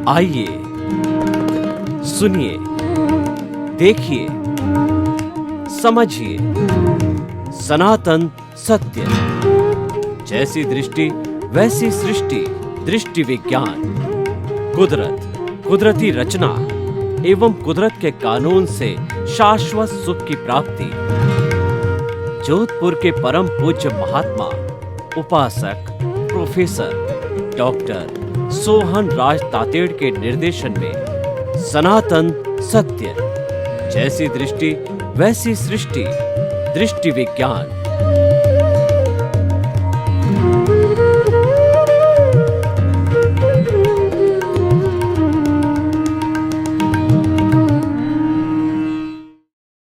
आइए सुनिए, देखिए, समझिए सनातन सत्य। जैसी दृष्टि वैसी सृष्टि, दृष्टि विज्ञान। कुदरत, कुदरती रचना एवं कुदरत के कानून से शाश्वत सुख की प्राप्ति। जोधपुर के परम पूज्य महात्मा उपासक प्रोफेसर डॉक्टर सोहन राज तातेड़ के निर्देशन में सनातन सत्य। जैसी दृष्टि वैसी सृष्टि, दृष्टि विज्ञान।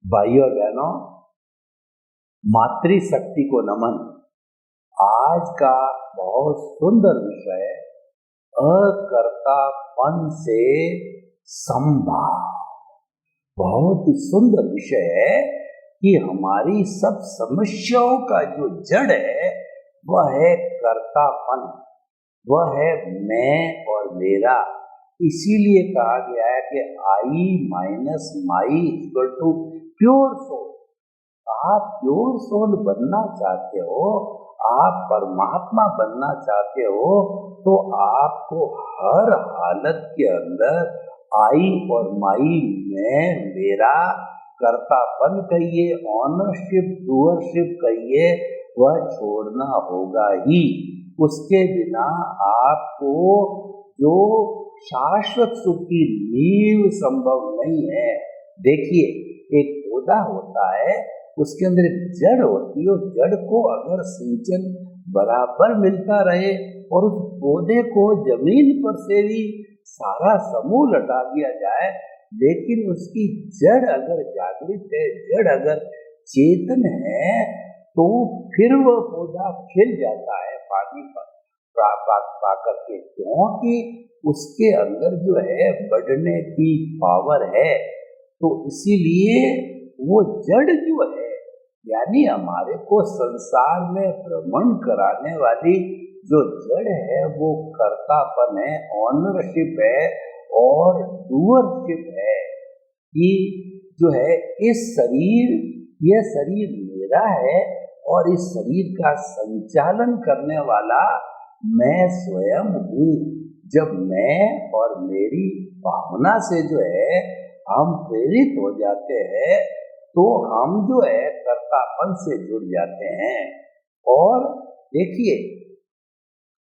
भाइयों और बहनों, मातृशक्ति को नमन। आज का बहुत सुंदर विषय अकर्तापन से संभाव। बहुत ही सुंदर विषय है कि हमारी सब समस्याओं का जो जड़ है वह है कर्तापन, वह है मैं और मेरा। इसीलिए कहा गया है कि I minus my equal to pure soul. आप प्योर सोल बनना चाहते हो, आप परमात्मा बनना चाहते हो, तो आपको हर हालत के अंदर आई और माई में मेरा कर्तापन कहिए, ऑनरशिप डूअरशिप कहिए, वह छोड़ना होगा ही। उसके बिना आपको जो शाश्वत सुख की नींव संभव नहीं है। देखिए, एक पौधा होता है, उसके अंदर एक जड़ होती है। उस जड़ को अगर सिंचन बराबर मिलता रहे और उस पौधे को जमीन पर से भी सारा समूल हटा दिया जाए, लेकिन उसकी जड़ अगर जागृत है, जड़ अगर चेतन है, तो फिर वह पौधा खिल जाता है पानी पर पा करके, क्योंकि उसके अंदर जो है बढ़ने की पावर है। तो इसीलिए वो जड़ जो है, यानी हमारे को संसार में भ्रमण कराने वाली जो जड़ है, वो कर्तापन है, ऑनरशिप है और डूअरशिप है। कि जो है इस शरीर, यह शरीर मेरा है और इस शरीर का संचालन करने वाला मैं स्वयं हूँ। जब मैं और मेरी भावना से जो है हम प्रेरित हो जाते हैं, तो हम जो है कर्तापन से जुड़ जाते हैं। और देखिए,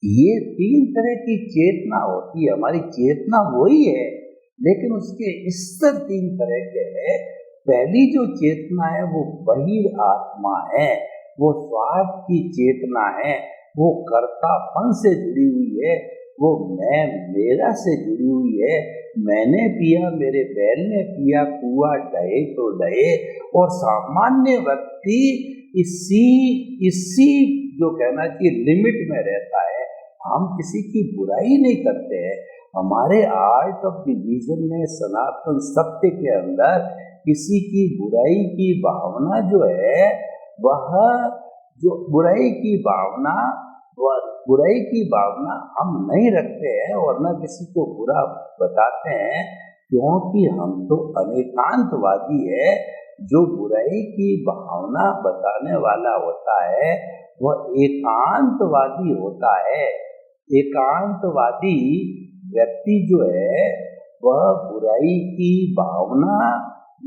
ये 3 तरह की चेतना होती है। हमारी चेतना वही है, लेकिन उसके स्तर 3 तरह के हैं। पहली जो चेतना है वो बहिर आत्मा है, वो स्वार्थ की चेतना है, वो कर्तापन से जुड़ी हुई है, वो मैं मेरा से जुड़ी हुई है। मैंने पिया, मेरे बैल ने पिया, कुआं डहे तो डहे। और सामान्य व्यक्ति इसी जो कहना चाहिए लिमिट में रहता है। हम किसी की बुराई नहीं करते हैं। हमारे आर्ट ऑफ डिवीजन में सनातन सत्य के अंदर किसी की बुराई की भावना जो है, वह जो बुराई की भावना हम नहीं रखते हैं और न किसी को बुरा बताते हैं, क्योंकि हम तो अनेकांतवादी है। जो बुराई की भावना बताने वाला होता है वह एकांतवादी होता है। एकांतवादी व्यक्ति जो है वह बुराई की भावना,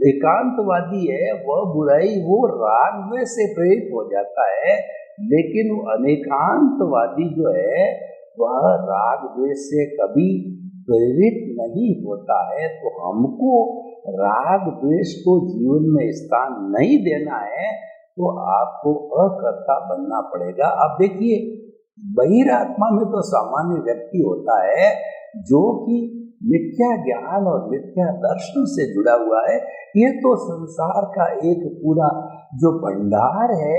एकांतवादी है वह बुराई, वो राग में से प्रेरित हो जाता है। लेकिन वो अनेकांतवादी जो है वह राग द्वेष से कभी प्रेरित नहीं होता है। तो हमको राग द्वेष को जीवन में स्थान नहीं देना है, तो आपको अकर्ता बनना पड़ेगा। अब देखिए, बहिरात्मा में तो सामान्य व्यक्ति होता है जो कि मिथ्या ज्ञान और मिथ्या दर्शन से जुड़ा हुआ है। ये तो संसार का एक पूरा जो भंडार है,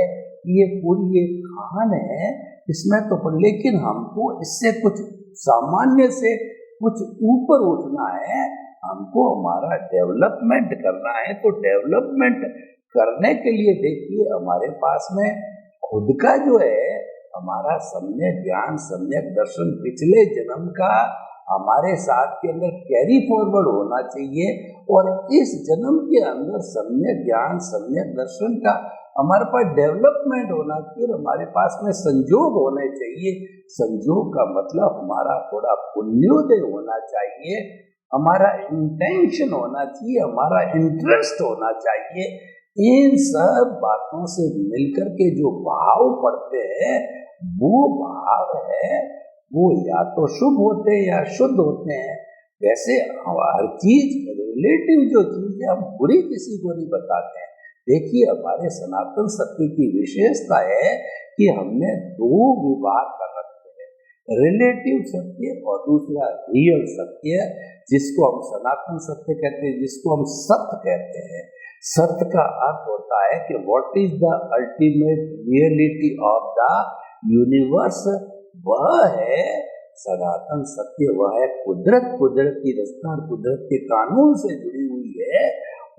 ये पूरी एक खान है, इसमें तो। लेकिन हमको इससे कुछ सामान्य से कुछ ऊपर उठना है, हमको हमारा डेवलपमेंट करना है। तो डेवलपमेंट करने के लिए देखिए, हमारे पास में खुद का जो है हमारा सम्यक ज्ञान, सम्यक दर्शन, पिछले जन्म का हमारे साथ के अंदर कैरी फॉरवर्ड होना चाहिए, और इस जन्म के अंदर सम्यक ज्ञान सम्यक दर्शन का हमारे पास डेवलपमेंट होना चाहिए, हमारे पास में संजोग होने चाहिए। संजोग का मतलब हमारा थोड़ा पुण्योदय होना चाहिए, हमारा इंटेंशन होना चाहिए, हमारा इंटरेस्ट होना चाहिए। इन सब बातों से मिलकर के जो भाव पड़ते हैं वो भाव है, वो या तो शुभ होते हैं या शुद्ध होते हैं। वैसे हर चीज रिलेटिव जो चीज है हम बुरी किसी को नहीं बताते हैं। देखिए हमारे सनातन सत्य की विशेषता है कि हमने दो विभाग कर रखे हैं, रिलेटिव सत्य और दूसरा रियल सत्य, जिसको हम सनातन सत्य कहते हैं, जिसको हम सत्य कहते हैं। सत्य का अर्थ होता है कि what is the ultimate reality of the universe, वह है सनातन सत्य, वह है कुदरत। कुदरत की रचना और कुदरत के कानून से जुड़ी हुई है।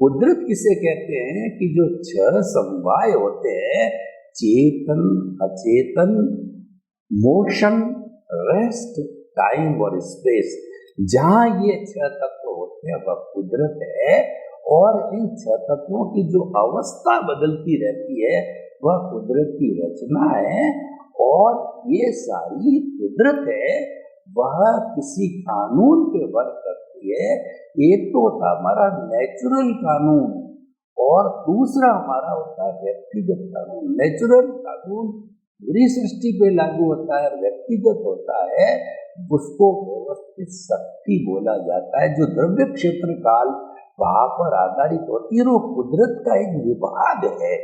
कुदरत किसे कहते हैं कि जो छह समवाय होते हैं, चेतन अचेतन, मोशन, रेस्ट, टाइम और स्पेस, जहाँ ये छह तत्व होते हैं वह कुदरत है। और इन छह तत्वों की जो अवस्था बदलती रहती है वह कुदरत की रचना है। और ये सारी कुदरत है, वह किसी कानून पे वर्क करती है। एक तो होता है हमारा नेचुरल कानून और दूसरा हमारा होता है व्यक्तिगत कानून। नेचुरल कानून पूरी सृष्टि पे लागू होता है, व्यक्तिगत होता है उसको व्यवस्थित शक्ति बोला जाता है, जो द्रव्य क्षेत्र काल भाव पर आधारित होती है। वो कुदरत का एक विभाग है।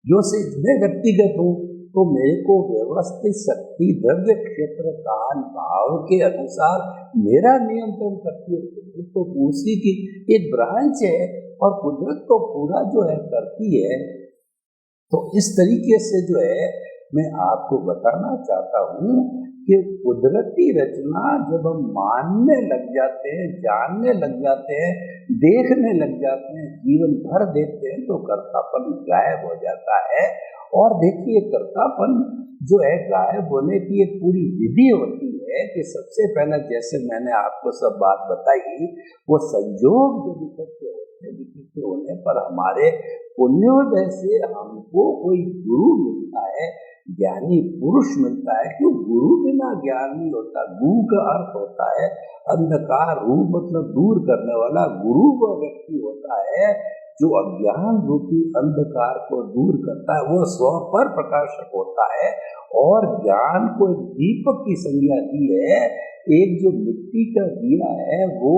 जो से मैं व्यक्तिगत हूँ तो मेरे को व्यवस्थित शक्ति द्रव्य क्षेत्र काल भाव के अनुसार मेरा नियंत्रण करती है। कुदरत तो उसी की एक ब्रांच है और कुदरत तो पूरा जो है करती है। तो इस तरीके से जो है मैं आपको बताना चाहता हूँ कि कुदरती रचना जब हम मानने लग जाते हैं, जानने लग जाते हैं, देखने लग जाते हैं, जीवन भर देखते हैं, तो कर्तापन गायब हो जाता है। और देखिए कर्तापन जो है गायब होने की एक पूरी विधि होती है कि सबसे पहले जैसे मैंने आपको सब बात बताई, वो संयोग जो इकट्ठे होते हैं, इकट्ठे होने पर हमारे पुण्योदय से हमको कोई गुरु मिलता है, ज्ञानी पुरुष मिलता है। क्यों? गुरु बिना ज्ञान नहीं होता। गुरु का अर्थ होता है अंधकार, रूप मतलब दूर करने वाला। गुरु वो व्यक्ति होता है जो अज्ञान रूपी अंधकार को दूर करता है, वो स्व पर प्रकाशक होता है। और ज्ञान को एक दीपक की संज्ञा दी है। एक जो मिट्टी का दिया है वो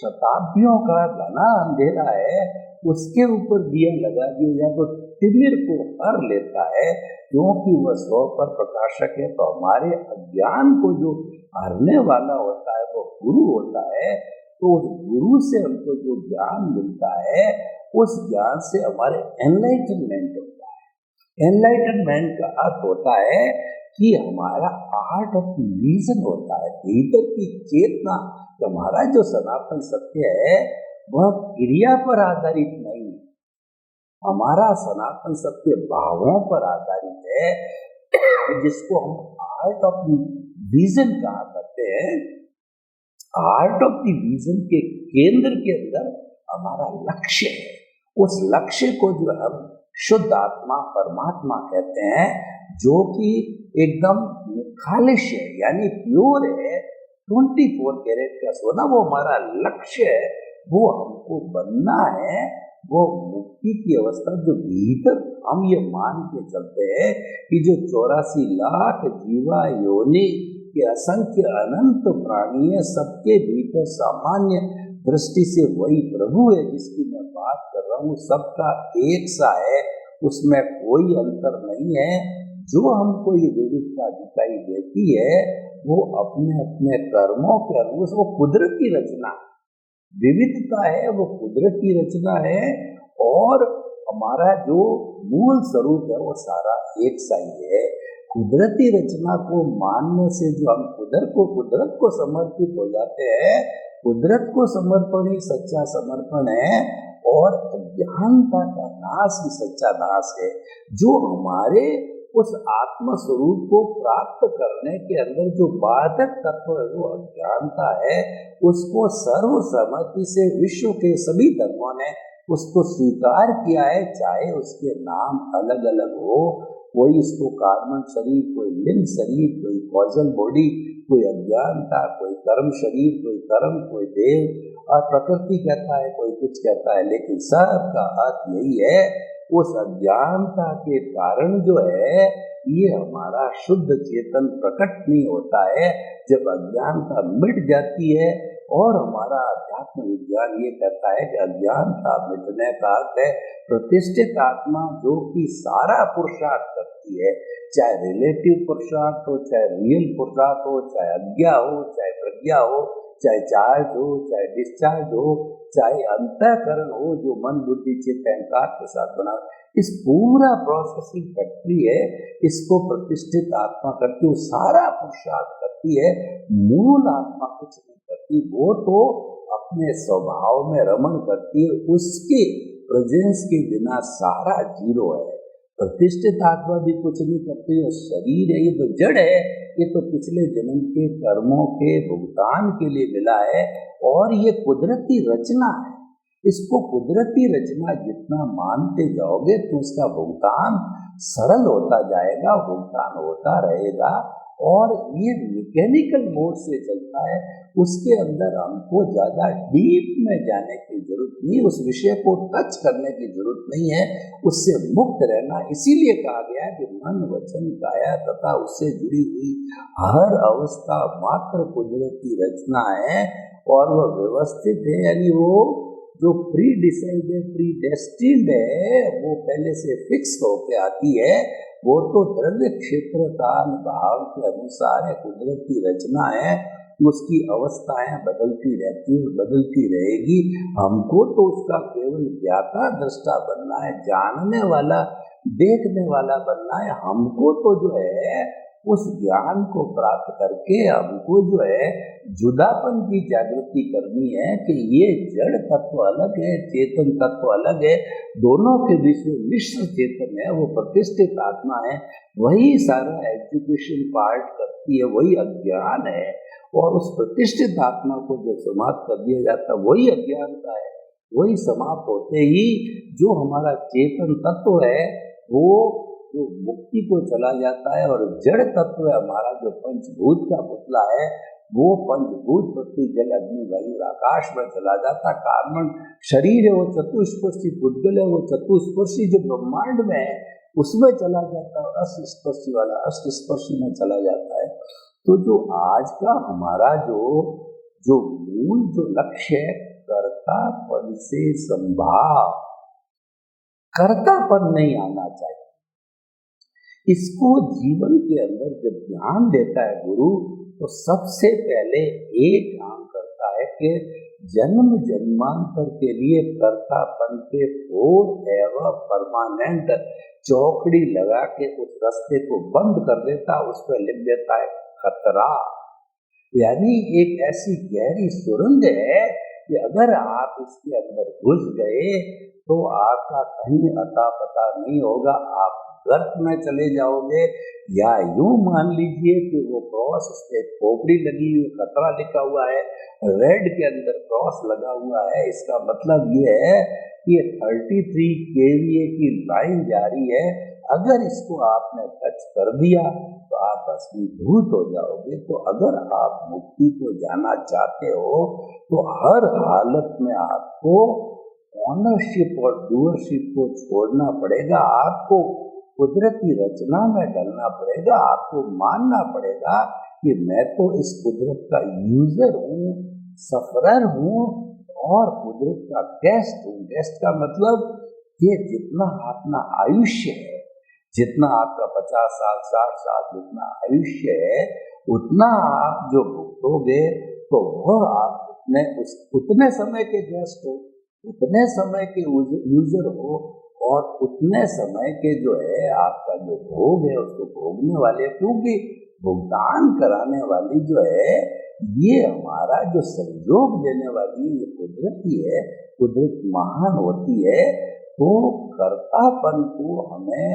शताब्दियों का घना अंधेरा है, उसके ऊपर दिया लगा दिया जाए तो तिमिर को हर लेता है, क्योंकि वह स्व पर प्रकाशक है। तो हमारे अज्ञान को जो हरने वाला होता है वो गुरु होता है। तो उस गुरु से हमको जो ज्ञान मिलता है, उस ज्ञान से हमारे एनलाइटनमेंट होता है। एनलाइटनमेंट का अर्थ होता है कि हमारा आर्ट ऑफ विजन होता है, भीतर की चेतना। हमारा जो सनातन सत्य है वह क्रिया पर आधारित नहीं, हमारा सनातन सत्य भावों पर आधारित है, जिसको हम आर्ट ऑफ विजन कहा करते हैं। आर्ट ऑफ द विजन के केंद्र के अंदर हमारा लक्ष्य है। उस लक्ष्य को जो हम शुद्ध आत्मा परमात्मा कहते हैं, जो कि एकदम खालिश है, यानी प्योर है, 24 कैरेट का सोना, वो हमारा लक्ष्य है। वो हमको बनना है, वो मुक्ति की अवस्था जो भीतर हम ये मान के चलते हैं कि जो 84 लाख जीवा योनि के असंख्य अनंत प्राणी है, सबके भीतर सामान्य दृष्टि से वही प्रभु है जिसकी मैं बात कर रहा हूँ। सबका एक सा है, उसमें कोई अंतर नहीं है। जो हमको ये विविधता दिखाई देती है वो अपने अपने कर्मों के अनुसार, वो कुदरत की रचना विविधता है, वो कुदरत की रचना है। और हमारा जो मूल स्वरूप है वो सारा एक सा ही है। कुदरती रचना को मानने से जो हम कुदरत को समर्पित हो जाते हैं, कुदरत को समर्पण ही सच्चा समर्पण है। और अज्ञानता का नाश ही सच्चा नाश है। जो हमारे उस आत्म स्वरूप को प्राप्त करने के अंदर जो बाधक तत्व है वो अज्ञानता है। उसको सर्वसम्मति से विश्व के सभी धर्मों ने उसको स्वीकार किया है, चाहे उसके नाम अलग अलग हो। कोई इसको कार्बन शरीर, कोई लिंग शरीर, कोई कॉजल बॉडी, कोई अज्ञानता, कोई कर्म शरीर, कोई कर्म, कोई देव और प्रकृति कहता है, कोई कुछ कहता है, लेकिन सबका अर्थ यही है। उस अज्ञानता के कारण जो है ये हमारा शुद्ध चेतन प्रकट नहीं होता है। जब अज्ञानता मिट जाती है और हमारा अध्यात्म विज्ञान ये कहता है कि अज्ञानता मिटने का अर्थ है प्रतिष्ठित आत्मा जो कि सारा पुरुषार्थ करती है, चाहे रिलेटिव पुरुषार्थ हो, चाहे रियल पुरुषार्थ हो, चाहे अज्ञा हो, चाहे प्रज्ञा हो, चाहे चार्ज हो, चाहे डिस्चार्ज हो, चाहे अंतःकरण हो जो मन बुद्धि चित्त अहंकार के साथ बना, इस पूरा प्रोसेसिंग फैक्ट्री है। इसको प्रतिष्ठित आत्मा करती है, सारा पुरुषार्थ करती है। मूल आत्मा कुछ नहीं करती, वो तो अपने स्वभाव में रमण करती है। उसके प्रेजेंस के बिना सारा जीरो है। प्रतिष्ठित आत्मा भी कुछ नहीं करती है। शरीर है, ये तो जड़ है, ये तो पिछले जन्म के कर्मों के भुगतान के लिए मिला है और ये कुदरती रचना है। इसको कुदरती रचना जितना मानते जाओगे तो उसका भुगतान सरल होता जाएगा, भुगतान होता रहेगा और ये मैकेनिकल मोड से चलता है। उसके अंदर हमको ज्यादा डीप में जाने की जरूरत नहीं, उस विषय को टच करने की जरूरत नहीं है, उससे मुक्त रहना। इसीलिए कहा गया है कि मन वचन काया तथा उससे जुड़ी हुई हर अवस्था मात्र कुदरती रचना है और वह व्यवस्थित है। यानी वो जो प्री डिसाइडेड, प्री डेस्टिन्ड है, वो पहले से फिक्स होके आती है। वो तो द्रव्य क्षेत्र काल भाव के अनुसार है, कुदरती रचना है। उसकी अवस्थाएं बदलती रहती है, बदलती रहेगी। हमको तो उसका केवल ज्ञाता दृष्टा बनना है, जानने वाला, देखने वाला बनना है। हमको तो जो है उस ज्ञान को प्राप्त करके हमको जो है जुदापन की जागृति करनी है कि ये जड़ तत्व अलग है, चेतन तत्व अलग है, दोनों के बीच में मिश्र चेतन है, वो प्रतिष्ठित आत्मा है। वही सारा एजुकेशन पार्ट करती है, वही अज्ञान है। और उस प्रतिष्ठित आत्मा को जब समाप्त कर दिया जाता है वही अज्ञानता है। वही समाप्त होते ही जो हमारा चेतन तत्व है वो जो मुक्ति को चला जाता है और जड़ तत्व है हमारा जो पंचभूत का पुतला है वो पंचभूत पृथ्वी जल अग्नि वायु आकाश में चला जाता। कार्बन शरीर है वो चतुष्पर्शी पुद्गल है, वो चतुष्पर्शी जो ब्रह्मांड में है उसमें चला जाता है और अष्टस्पर्शी वाला अष्टस्पर्शी में चला जाता है। तो जो आज का हमारा जो मूल जो लक्ष्य है कर्तापन से संभाव, कर्तापन नहीं आना चाहिए। इसको जीवन के अंदर जब ध्यान देता है गुरु तो सबसे पहले एक काम करता है कि जन्म जन्मांतर के लिए कर्तापन पे फोर एवर परमानेंट चौकड़ी लगा के उस रास्ते को बंद कर देता, उस पर लिख देता है खतरा। यानी एक ऐसी गहरी सुरंग है कि अगर आप इसके अंदर घुस गए तो आपका कहीं अता पता नहीं होगा, आप गर्त में चले जाओगे। या यूं मान लीजिए कि वो क्रॉस पे खोपड़ी लगी हुई, खतरा लिखा हुआ है, रेड के अंदर क्रॉस लगा हुआ है। इसका मतलब ये है कि 33 kVA की लाइन जारी है। अगर इसको आपने टच कर दिया तो आप भस्मीभूत हो जाओगे। तो अगर आप मुक्ति को जाना चाहते हो तो हर हालत में आपको ऑनरशिप और डूअरशिप को छोड़ना पड़ेगा। आपको कुदरती रचना में डलना पड़ेगा। आपको मानना पड़ेगा कि मैं तो इस कुदरत का यूजर हूँ, सफरर हूँ और कुदरत का गेस्ट हूँ। गेस्ट का मतलब ये जितना अपना आयुष्य है, जितना आपका 50 साल 60 साल जितना आयुष्य है उतना आप जो भुगतोगे तो वह आप उतने समय के गेस्ट हो, उतने समय के यूजर हो और उतने समय के जो है आपका जो भोग है उसको भोगने वाले। क्योंकि भुगतान कराने वाली जो है ये हमारा जो संयोग देने वाली ये कुदरती है, कुदरत महान होती है। तो कर्तापन को हमें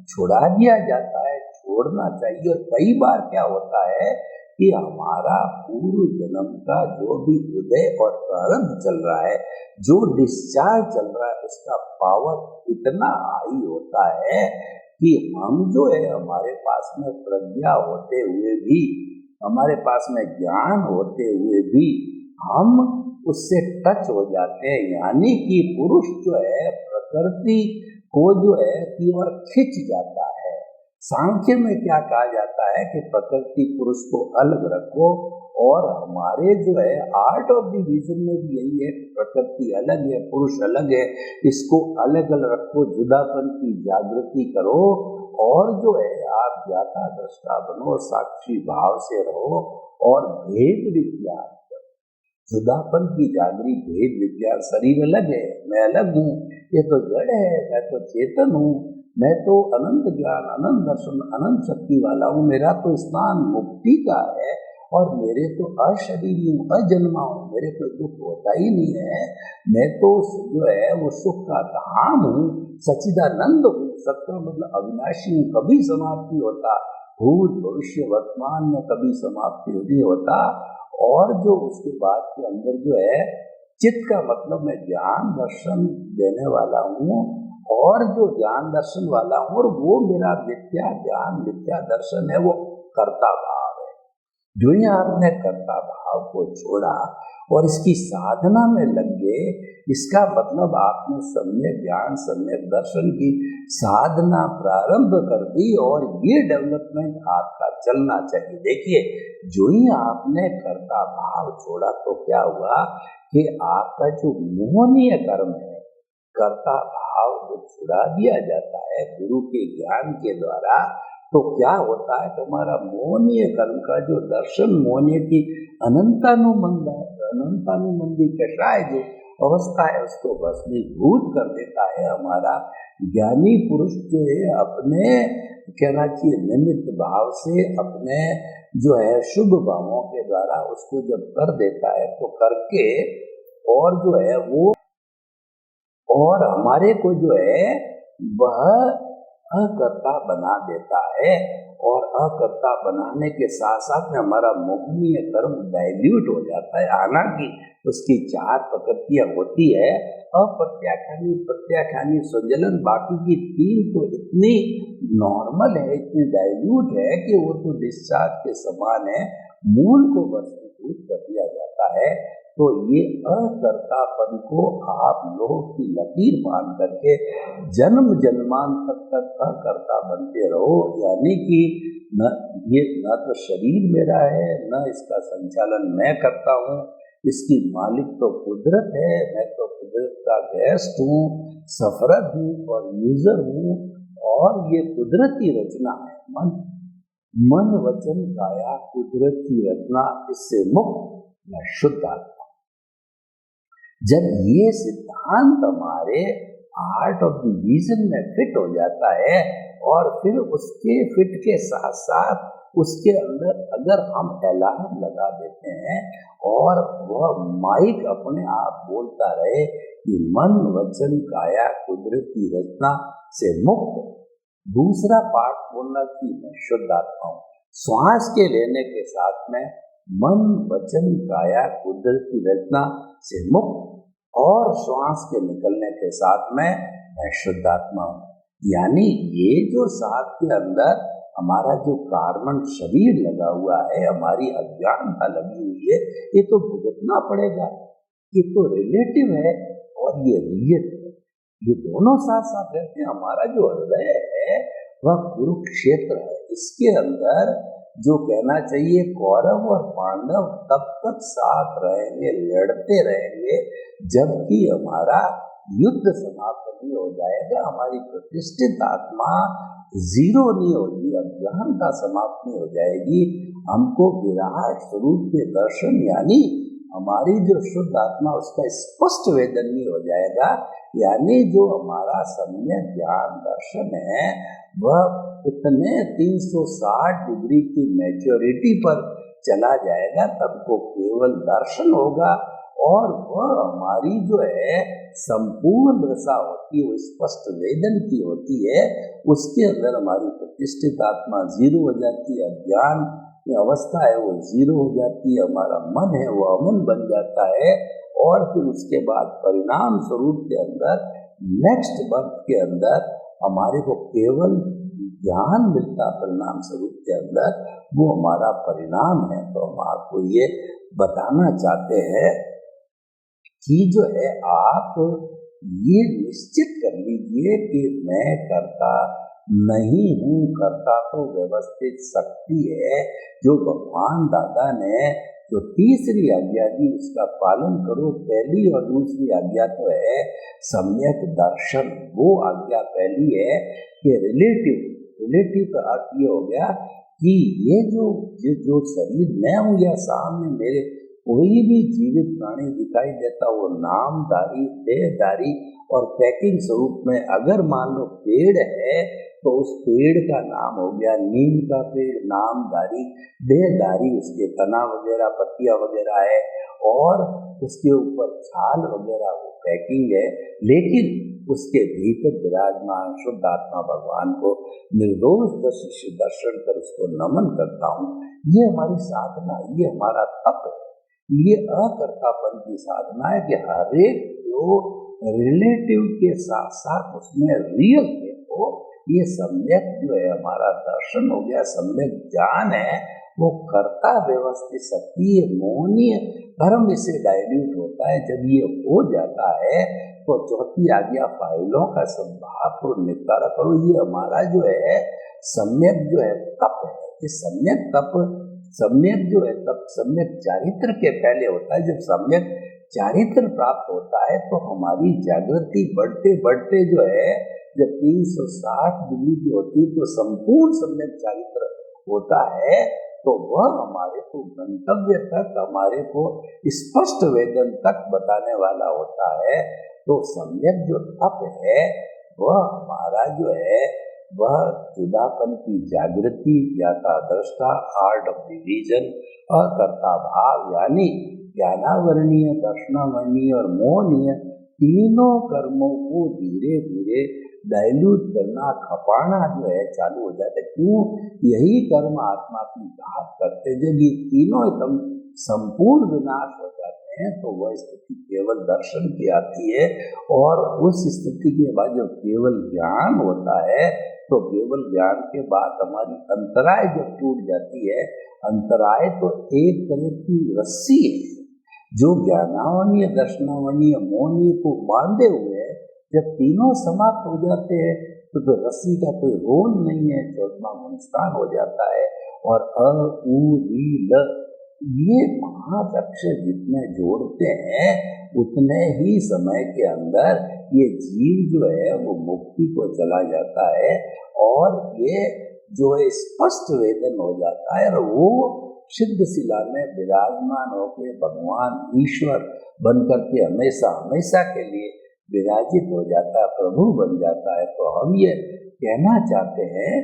छुड़ा दिया जाता है, छोड़ना चाहिए। और कई बार क्या होता है कि हमारा पूर्व जन्म का जो भी उदय और प्रारंभ चल रहा है, जो डिस्चार्ज चल रहा है, उसका पावर इतना हाई होता है कि हम जो है हमारे पास में प्रज्ञा होते हुए भी, हमारे पास में ज्ञान होते हुए भी हम उससे टच हो जाते हैं। यानी कि पुरुष जो है प्रकृति को जो है की ओर खिंच जाता है। सांख्य में क्या कहा जाता है कि प्रकृति पुरुष को अलग रखो, और हमारे जो है आर्ट ऑफ द विजन में भी यही है, प्रकृति अलग है, पुरुष अलग है, इसको अलग अलग रखो, जुदापन की जागृति करो, और जो है आप ज्ञाता दृष्टा बनो, साक्षी भाव से रहो, और भेद विज्ञान, जुदापन की जागृति, भेद विज्ञान, शरीर अलग है, मैं अलग हूँ, ये तो जड़ है, मैं तो चेतन हूँ, मैं तो अनंत ज्ञान, अनंत दर्शन, अनंत शक्ति वाला हूँ, मेरा तो स्थान मुक्ति का है, और मेरे तो अशरीरी हूँ, अजन्मा हूँ, मेरे को दुख होता ही नहीं है, मैं तो जो है वो सुख का धाम हूँ, सच्चिदानंद हूँ, सत्य मतलब अविनाशी हूँ, कभी समाप्ति होता, भूत भविष्य वर्तमान में कभी समाप्ति नहीं होता। और जो उसके बाद के अंदर जो है चित्त का मतलब मैं ज्ञान दर्शन देने वाला हूँ, और जो ज्ञान दर्शन वाला हूँ, और वो मेरा मिथ्या ज्ञान मिथ्या दर्शन है, वो कर्ता भाव है। जो ही आपने कर्ता भाव को छोड़ा और इसकी साधना में लग गए, इसका मतलब आपने सम्यक ज्ञान सम्यक दर्शन की साधना प्रारंभ कर दी, और ये डेवलपमेंट आपका चलना चाहिए। देखिए, जो ही आपने कर्ता भाव छोड़ा तो क्या हुआ कि आपका जो मोहनीय कर्म है, कर्ता भाव जब छुड़ा दिया जाता है गुरु के ज्ञान के द्वारा, तो क्या होता है कि हमारा मोहनीय कर्म का जो दर्शन, मोहनीय की अनंतानुबंधी कषाय जो अवस्था है, उसको भस्मीभूत कर देता है। हमारा ज्ञानी पुरुष जो है अपने कहना चाहिए निमित्त भाव से, अपने जो है शुभ भावों के द्वारा उसको जब कर देता है, तो करके और जो है वो, और हमारे को जो है वह अकर्ता बना देता है, और अकर्ता बनाने के साथ साथ में हमारा मोहनीय कर्म डाइल्यूट हो जाता है। हालांकि उसकी 4 प्रकृतियां होती है, अप्रत्याख्यानी, प्रत्याख्यानी, संजलन, बाकी की 3 तो इतनी नॉर्मल है, इतनी डाइल्यूट है कि वो तो डिस्चार्ज के समान है, मूल को वस्तुभूत कर दिया जाता है। तो ये अकर्तापन को आप लोगों की लकीर बांध करके जन्म जन्मांतर तक अकर्ता बनते रहो। यानी कि न तो शरीर मेरा है, न इसका संचालन मैं करता हूँ, इसकी मालिक तो कुदरत है, मैं तो कुदरत का गेस्ट हूँ, सफरत हूँ और यूजर हूँ, और ये कुदरती रचना है। मन वचन काया कुदरती रचना, इससे मुक्त या शुद्ध आत्मा। जब ये सिद्धांत हमारे आर्ट ऑफ द विजन में फिट हो जाता है, और फिर उसके फिट के साथ साथ उसके अंदर अगर हम अलार्म लगा देते हैं, और वह माइक अपने आप बोलता रहे कि मन वचन काया कुदरती रचना से मुक्त, दूसरा पार्ट बोलना कि मैं शुद्ध आत्मा हूँ। श्वास के लेने के साथ में मन वचन काया कुदरती रचना से मुक्त, और श्वास के निकलने के साथ में मैं शुद्ध आत्मा हूँ। यानी ये जो साथ के अंदर हमारा जो कार्बन शरीर लगा हुआ है, हमारी अज्ञानता लगी हुई है, ये तो भुगतना पड़ेगा, ये तो रिलेटिव है और ये रियल है, ये दोनों साथ साथ रहते हैं। हमारा जो हृदय है वह कुरुक्षेत्र है, इसके अंदर जो कहना चाहिए कौरव और पांडव तब तक साथ रहेंगे, लड़ते रहेंगे, जबकि हमारा युद्ध समाप्त नहीं हो जाएगा, हमारी प्रतिष्ठित आत्मा जीरो नहीं होगी, अज्ञानता समाप्त नहीं हो जाएगी, हमको विराट स्वरूप के दर्शन, यानी हमारी जो शुद्ध आत्मा उसका स्पष्ट वेदन नहीं हो जाएगा। यानी जो हमारा सम्यक ज्ञान दर्शन है वह उतने 360 डिग्री की मैच्योरिटी पर चला जाएगा, तब को केवल दर्शन होगा और वह हमारी जो है संपूर्ण दशा होती है, वो स्पष्ट वेदन की होती है। उसके अंदर हमारी प्रतिष्ठित आत्मा जीरो हो जाती है, अज्ञान की अवस्था है वो जीरो हो जाती है, हमारा मन है वो अमन बन जाता है। और फिर उसके बाद परिणाम स्वरूप के अंदर नेक्स्ट बर्थ के अंदर हमारे को केवल ज्ञान मिलता परिणाम स्वरूप के अंदर, वो हमारा परिणाम है। तो हम आपको ये बताना चाहते हैं कि जो है आप ये निश्चित कर लीजिए कि मैं करता नहीं हूँ, करता तो व्यवस्थित शक्ति है। जो भगवान दादा ने जो तीसरी आज्ञा दी उसका पालन करो। पहली और दूसरी आज्ञा तो है सम्यक दर्शन। वो आज्ञा पहली है कि रिलेटिव का अर्थ ये हो गया कि ये जो शरीर मैं हूँ या सामने मेरे कोई भी जीवित प्राणी दिखाई देता, वो नामधारी देहधारी और पैकिंग स्वरूप में, अगर मान लो पेड़ है तो उस पेड़ का नाम हो गया नीम का पेड़, नामधारी देहधारी, उसके तना वगैरह पत्तियां वगैरह है और उसके ऊपर छाल वगैरह वो पैकिंग है, लेकिन उसके भीतर विराजमान शुद्ध आत्मा भगवान को निर्दोष दर्शन कर उसको नमन करता हूँ। ये हमारी साधना, ये हमारा तप है, ये अकर्तापन की साधना है कि हर एक जो रिलेटिव के साथ साथ उसमें रियल देखो। ये सम्यक जो है हमारा दर्शन हो गया, सम्यक ज्ञान है, वो कर्ता व्यवस्थित शक्ति मोहनीय कर्म इससे डायल्यूट होता है। जब ये हो जाता है तो चौथी आज्ञा फाइलों का संभाव को निपटारा करो। ये हमारा जो है सम्यक जो है तप है। ये सम्यक तप, सम्यक जो है तप सम्यक चारित्र के पहले होता है। जब सम्यक चारित्र प्राप्त होता है तो हमारी जागृति बढ़ते बढ़ते जो है, जब 360 डिग्री की होती है तो संपूर्ण सम्यक चारित्र होता है। तो वह हमारे को गंतव्य तक, हमारे को स्पष्ट वेदन तक बताने वाला होता है। तो सम्यक जो तप है वह हमारा जो है वह जुदापन की जागृति, ज्ञाता दृष्टा, आर्ट ऑफ डिवीजन, अकर्ता भाव यानी ज्ञानावरणीय, दर्शनावरणीय और मोहनीय तीनों कर्मों को धीरे धीरे डाइल्यूट करना, खपाना जो है चालू हो जाता है। क्यों? यही कर्म आत्मा की घात करते। जब ये तीनों एकदम संपूर्ण विनाश हो जाते हैं तो वह स्थिति केवल दर्शन की आती है। और उस स्थिति के बाद जब केवल ज्ञान होता है तो केवल ज्ञान के बाद हमारी अंतराय जब टूट जाती है, अंतराय तो एक तरह की रस्सी है जो ज्ञानावरणीय, दर्शनावरणीय, मोहनीय को बांधे हुए है। जब तीनों समाप्त हो जाते हैं तो फिर रस्सी का कोई रोल नहीं है, चौथा मनस्थान हो जाता है। और अ उ री ल ये 5 अक्षर जितने जोड़ते हैं उतने ही समय के अंदर ये जीव जो है वो मुक्ति को चला जाता है और ये जो है स्पष्ट वेदन हो जाता है। और वो सिद्ध शिला में विराजमान होकर भगवान ईश्वर बनकर के हमेशा हमेशा के लिए विराजित हो जाता है, प्रभु बन जाता है। तो हम ये कहना चाहते हैं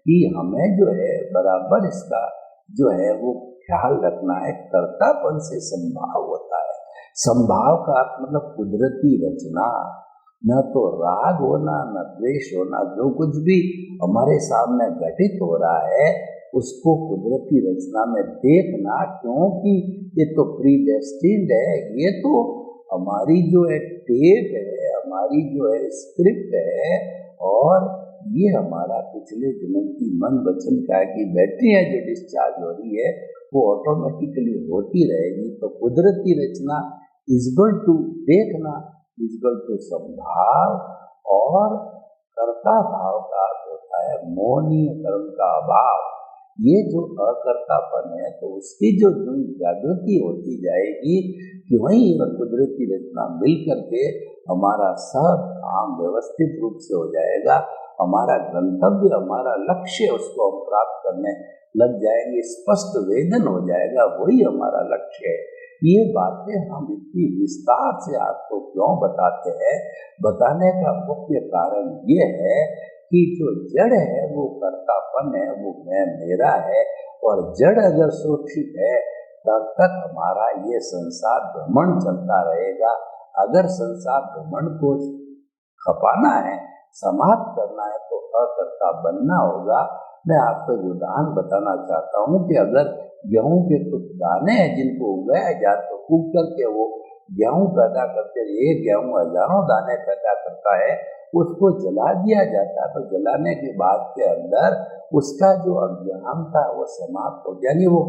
कि हमें जो है बराबर इसका जो है वो ख्याल रखना है। कर्तापन से संभाव होता है। संभाव का अर्थ मतलब कुदरती रचना, न तो राग होना न द्वेष होना। जो कुछ भी हमारे सामने घटित हो रहा है उसको कुदरती रचना में देखना, क्योंकि ये तो प्रीडेस्टिन्ड है। ये तो हमारी जो है टेप है, हमारी जो है स्क्रिप्ट है और ये हमारा पिछले जन्म की मन वचन का की बैटरी है जो डिस्चार्ज हो रही है वो ऑटोमेटिकली होती रहेगी। तो कुदरती रचना इक्वल टू देखना, इक्वल टू संभाव, और कर्ता भाव का अर्थ होता है मोहनीय कर्म का अभाव। ये जो अकर्तापन है तो उसकी जो जागृति होती जाएगी कि वहीं कुदरती रचना मिल करके हमारा सब काम व्यवस्थित रूप से हो जाएगा। हमारा गंतव्य, हमारा लक्ष्य उसको हम प्राप्त करने लग जाएंगे, स्पष्ट वेदन हो जाएगा, वही हमारा लक्ष्य है। ये बातें हम इतनी विस्तार से आपको क्यों बताते हैं? बताने का मुख्य कारण ये है कि जो जड़ है वो कर्तापन है, वो मैं मेरा है। और जड़ अगर सुरक्षित है तब तक हमारा ये संसार भ्रमण चलता रहेगा। अगर संसार भ्रमण को खपाना है, समाप्त करना है, तो अकर्ता बनना होगा। मैं आपको एक उदाहरण बताना चाहता हूँ कि अगर गेहूं के कुछ दाने हैं जिनको उगाया जाए तो उग करके वो गेहूं पैदा करते, एक गेहूं हजारों दाने पैदा करता है, उसको जला दिया जाता है। तो जलाने के बाद के अंदर उसका जो अज्ञान था वो समाप्त हो, यानी वो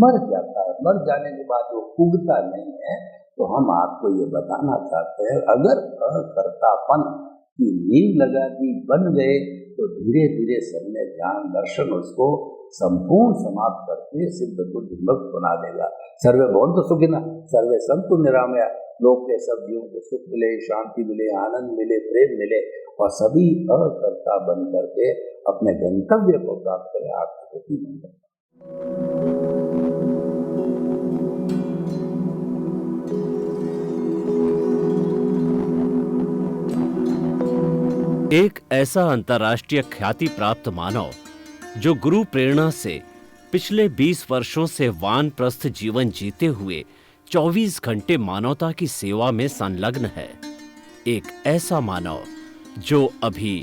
मर जाता है। मर जाने के बाद वो उगता नहीं है। तो हम आपको ये बताना चाहते हैं, अगर अकर्तापन की नींव लगा दी, बन गए, तो धीरे धीरे सम्य ज्ञान दर्शन उसको संपूर्ण समाप्त करके सिद्ध बुद्धि मुक्त बना देगा। सर्वे भवन्तु सुखिनः, सर्वे सन्तु निरामया। लोक के सब जीवों को सुख मिले, शांति मिले, आनंद मिले, प्रेम मिले और सभी अकर्ता बन करके अपने गंतव्य को प्राप्त करें। आपको मंगल। एक ऐसा अंतर्राष्ट्रीय ख्याति प्राप्त मानव जो गुरु प्रेरणा से पिछले 20 वर्षों से वानप्रस्थ जीवन जीते हुए 24 घंटे मानवता की सेवा में संलग्न है। एक ऐसा मानव जो अभी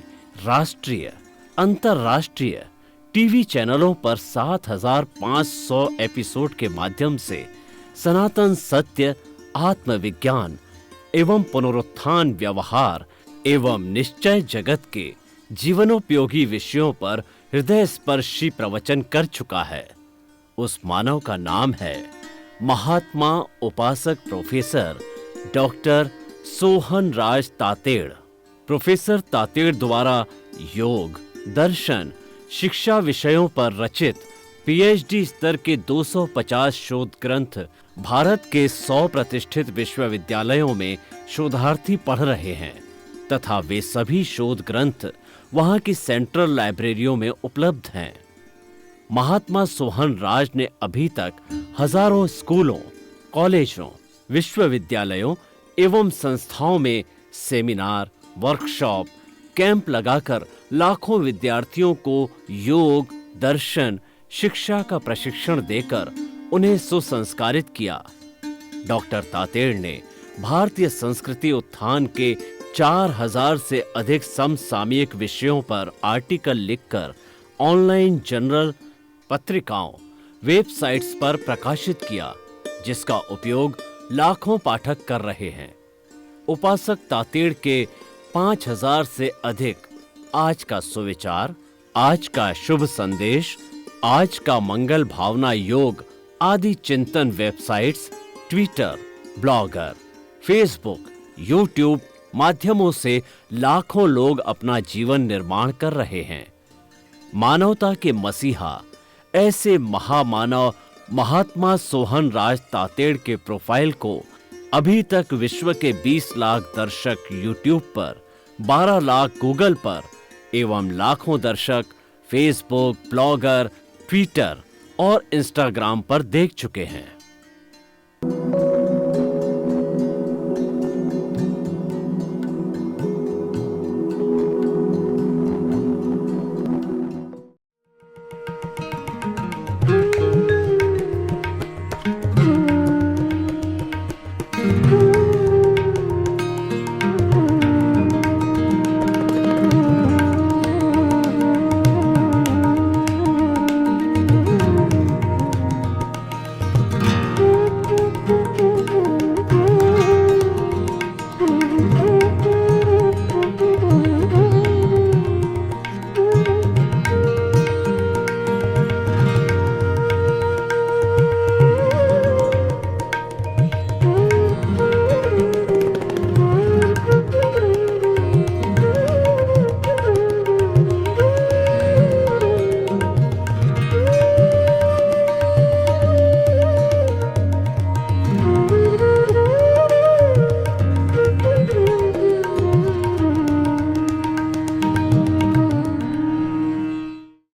राष्ट्रीय, अंतर्राष्ट्रीय टीवी चैनलों पर 7,500 एपिसोड के माध्यम से सनातन सत्य, आत्मविज्ञान एवं पुनरुत्थान, व्यवहार एवं निश्चय जगत के जीवनोपयोगी विषयों पर हृदय स्पर्शी प्रवचन कर चुका है। उस मानव का नाम है महात्मा उपासक प्रोफेसर डॉक्टर सोहन राज तातेड़। प्रोफेसर तातेड़ द्वारा योग, दर्शन, शिक्षा विषयों पर रचित पीएचडी स्तर के 250 शोध ग्रंथ भारत के 100 प्रतिष्ठित विश्वविद्यालयों में शोधार्थी पढ़ रहे हैं तथा वे सभी शोध ग्रंथ वहां की सेंट्रल लाइब्रेरियों में उपलब्ध हैं। महात्मा सोहन राज ने अभी तक हजारों स्कूलों, कॉलेजों, विश्वविद्यालयों एवं संस्थाओं में सेमिनार, वर्कशॉप, कैंप लगाकर लाखों विद्यार्थियों को योग, दर्शन, शिक्षा का प्रशिक्षण देकर उन्हें सुसंस्कारित किया। डॉक्टर तातेड़ ने भारतीय संस्कृति उत्थान के 4000 से अधिक समसामयिक विषयों पर आर्टिकल लिखकर ऑनलाइन जर्नल, पत्रिकाओं, वेबसाइट्स पर प्रकाशित किया, जिसका उपयोग लाखों पाठक कर रहे हैं। उपासक तातेड़ के 5000 से अधिक आज का सुविचार, आज का शुभ संदेश, आज का मंगल भावना योग आदि चिंतन websites, Twitter, blogger, Facebook, YouTube माध्यमों से लाखों लोग अपना जीवन निर्माण कर रहे हैं। मानवता के मसीहा ऐसे महामानव महात्मा सोहन राज तातेड़ के प्रोफाइल को अभी तक विश्व के 20 लाख दर्शक यूट्यूब पर, 12 लाख गूगल पर एवं लाखों दर्शक फेसबुक, ब्लॉगर, ट्विटर और इंस्टाग्राम पर देख चुके हैं।